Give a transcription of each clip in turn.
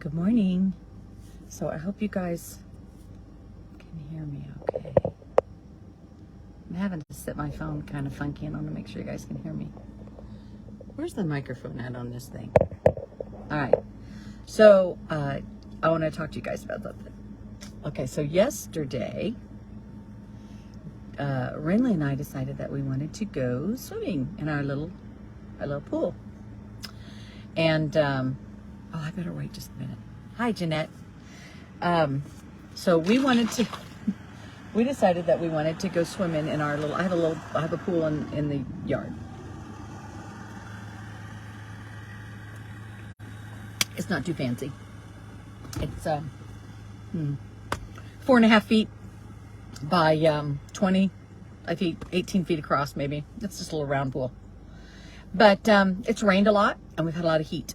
Good morning. So I hope you guys can hear me okay. I'm having to set my phone kind of funky and I want to make sure you guys can hear me. Where's the microphone at on this thing? All right. So I want to talk to you guys about something. Okay, so yesterday, Renly and I decided that we wanted to go swimming in our little pool. And I better wait just a minute. Hi, Jeanette. So we decided that we wanted to go swimming in our little, I have a pool in the yard. It's not too fancy. It's 4.5 feet by 20 feet, 18 feet across maybe. It's just a little round pool. But it's rained a lot and we've had a lot of heat.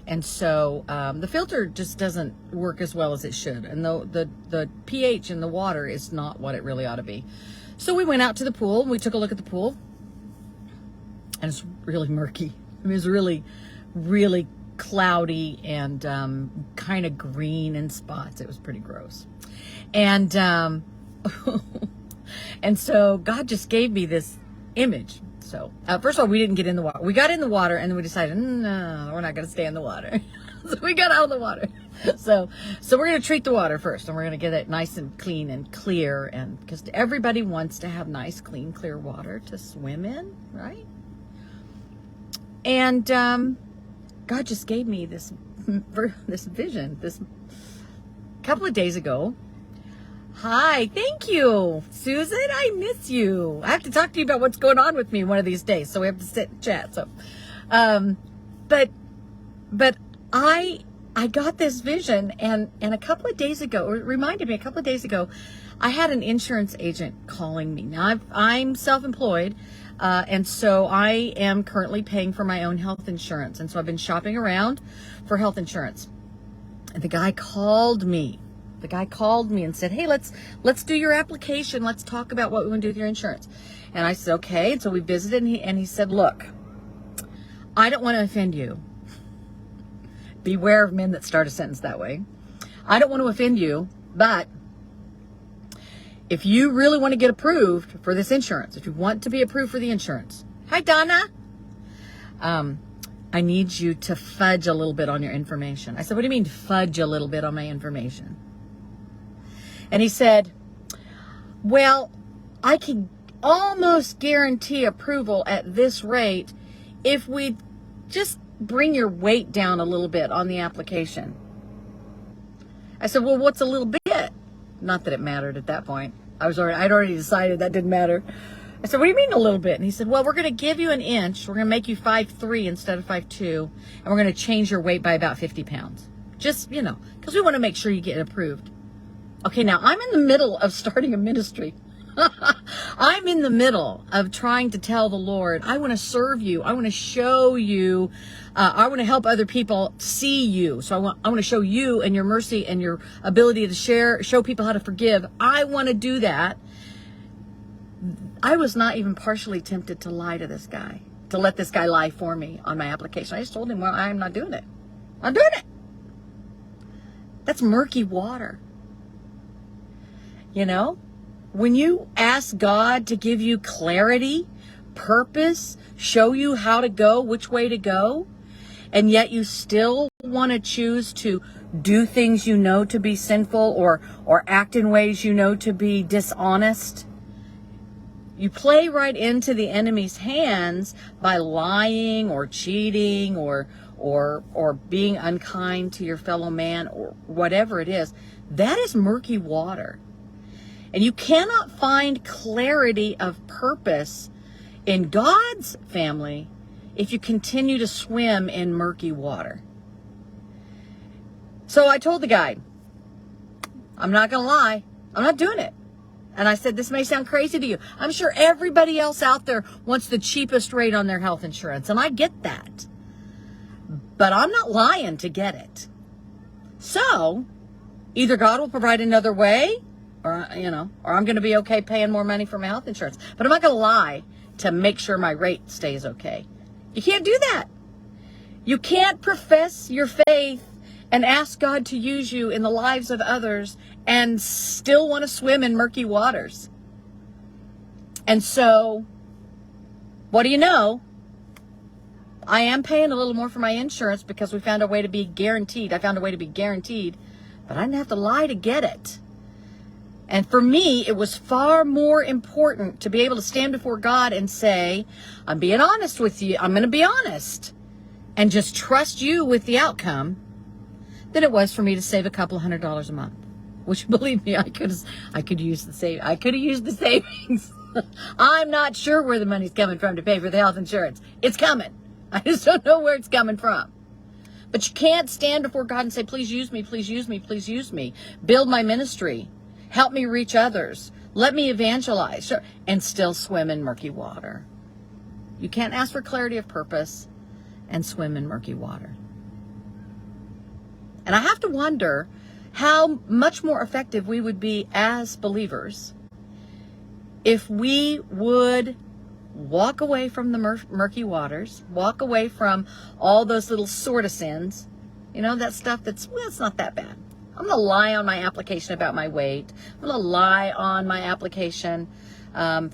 And so the filter just doesn't work as well as it should. And the pH in the water is not what it really ought to be. So we went out to the pool. We took a look at the pool. And it's really murky. I mean, it's really, really cloudy and kind of green in spots. It was pretty gross. And, and so God just gave me this image. So, first of all, we didn't get in the water. We got in the water and then we decided, no, we're not going to stay in the water. So we got out of the water. So we're going to treat the water first and we're going to get it nice and clean and clear. And because everybody wants to have nice, clean, clear water to swim in, right? And God just gave me this vision this couple of days ago. Hi, thank you, Susan. I miss you. I have to talk to you about what's going on with me one of these days, so we have to sit and chat. So, but I got this vision, and a couple of days ago, or it reminded me a couple of days ago, I had an insurance agent calling me. Now I'm self-employed, and so I am currently paying for my own health insurance, and so I've been shopping around for health insurance, and the guy called me. And said, hey, let's do your application. Let's talk about what we want to do with your insurance. And I said, okay. And so we visited and he said, look, I don't want to offend you. Beware of men that start a sentence that way. I don't want to offend you, but if you really want to get approved for this insurance, if you want to be approved for the insurance, hi, Donna. I need you to fudge a little bit on your information. I said, what do you mean fudge a little bit on my information? And he said, well, I can almost guarantee approval at this rate if we just bring your weight down a little bit on the application. I said, well, what's a little bit? Not that it mattered at that point. I'd already decided that didn't matter. I said, what do you mean a little bit? And he said, well, we're going to give you an inch. We're going to make you 5'3" instead of 5'2", and we're going to change your weight by about 50 pounds. Just, because we want to make sure you get approved. Okay, now I'm in the middle of starting a ministry. I'm in the middle of trying to tell the Lord, I want to serve you. I want to show you. I want to help other people see you. So I want to show you and your mercy and your ability to show people how to forgive. I want to do that. I was not even partially tempted to lie to this guy, to let this guy lie for me on my application. I just told him, well, I'm not doing it. I'm doing it. That's murky water. When you ask God to give you clarity, purpose, show you how to go, which way to go, and yet you still want to choose to do things you know to be sinful or act in ways you know to be dishonest, you play right into the enemy's hands by lying or cheating or being unkind to your fellow man or whatever it is. That is murky water. And you cannot find clarity of purpose in God's family if you continue to swim in murky water. So I told the guy, I'm not going to lie, I'm not doing it. And I said, this may sound crazy to you. I'm sure everybody else out there wants the cheapest rate on their health insurance, and I get that. But I'm not lying to get it. So either God will provide another way, or I'm going to be okay paying more money for my health insurance. But I'm not going to lie to make sure my rate stays okay. You can't do that. You can't profess your faith and ask God to use you in the lives of others and still want to swim in murky waters. And so, what do you know? I am paying a little more for my insurance because we found a way to be guaranteed. I found a way to be guaranteed, but I didn't have to lie to get it. And for me, it was far more important to be able to stand before God and say, I'm being honest with you. I'm going to be honest and just trust you with the outcome, than it was for me to save a couple of $100 a month. Which, believe me, I could have used the savings. I'm not sure where the money's coming from to pay for the health insurance. It's coming. I just don't know where it's coming from. But you can't stand before God and say, please use me, please use me, please use me. Build my ministry. Help me reach others. Let me evangelize. Sure. And still swim in murky water. You can't ask for clarity of purpose and swim in murky water. And I have to wonder how much more effective we would be as believers if we would walk away from the murky waters, walk away from all those little sort of sins, that stuff that's not that bad. I'm going to lie on my application about my weight. I'm going to lie on my application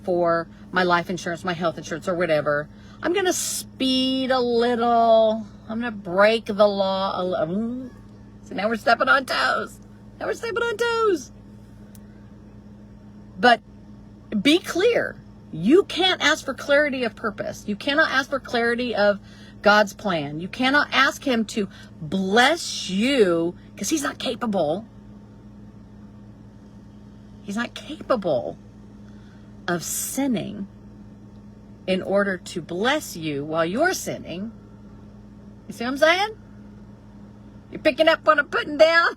for my life insurance, my health insurance, or whatever. I'm going to speed a little. I'm going to break the law a little. So now we're stepping on toes. But be clear. You can't ask for clarity of purpose. You cannot ask for clarity of God's plan. You cannot ask him to bless you because he's not capable. He's not capable of sinning in order to bless you while you're sinning. You see what I'm saying? You're picking up what I'm putting down?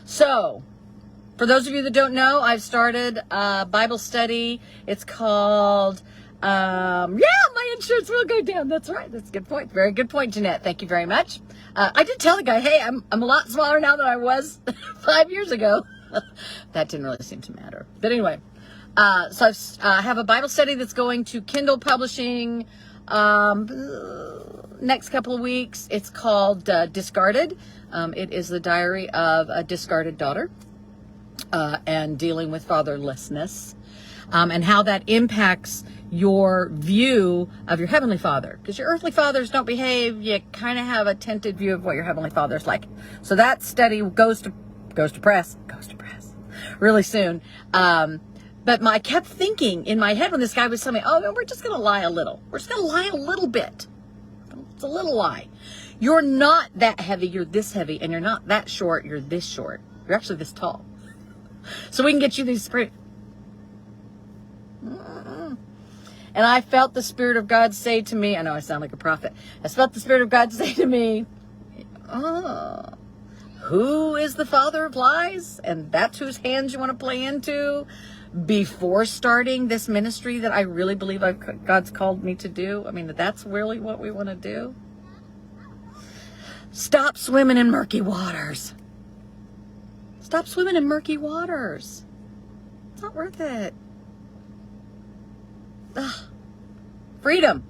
So, for those of you that don't know, I've started a Bible study. It's called, my insurance will go down. That's right. That's a good point. Very good point, Jeanette. Thank you very much. I did tell the guy, hey, I'm a lot smaller now than I was 5 years ago. That didn't really seem to matter. But anyway, so I have a Bible study that's going to Kindle Publishing next couple of weeks. It's called Discarded. It is the diary of a discarded daughter. And dealing with fatherlessness, and how that impacts your view of your Heavenly Father. Because your earthly fathers don't behave, you kind of have a tinted view of what your Heavenly Father's like. So that study goes to press really soon. But I kept thinking in my head when this guy was telling me, oh, no, we're just going to lie a little. We're just going to lie a little bit. It's a little lie. You're not that heavy, you're this heavy, and you're not that short, you're this short. You're actually this tall. So we can get you these spray. And I felt the Spirit of God say to me, I know I sound like a prophet. I felt the Spirit of God say to me, who is the father of lies? And that's whose hands you want to play into before starting this ministry that I really believe God's called me to do. I mean, that's really what we want to do. Stop swimming in murky waters. Stop swimming in murky waters. It's not worth it. Ugh. Freedom.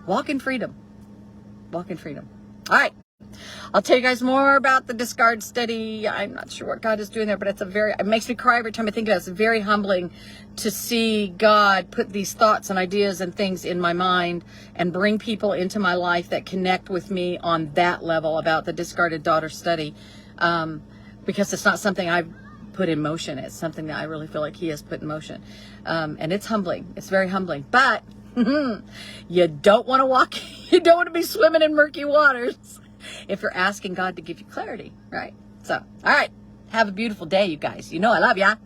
Walk in freedom. Walk in freedom. All right. I'll tell you guys more about the discard study. I'm not sure what God is doing there, but it makes me cry every time I think about it. It's very humbling to see God put these thoughts and ideas and things in my mind and bring people into my life that connect with me on that level about the discarded daughter study. Because it's not something I've put in motion. It's something that I really feel like he has put in motion. And it's humbling. It's very humbling. But you don't want to be swimming in murky waters if you're asking God to give you clarity, right? So, all right. Have a beautiful day, you guys. You know I love ya.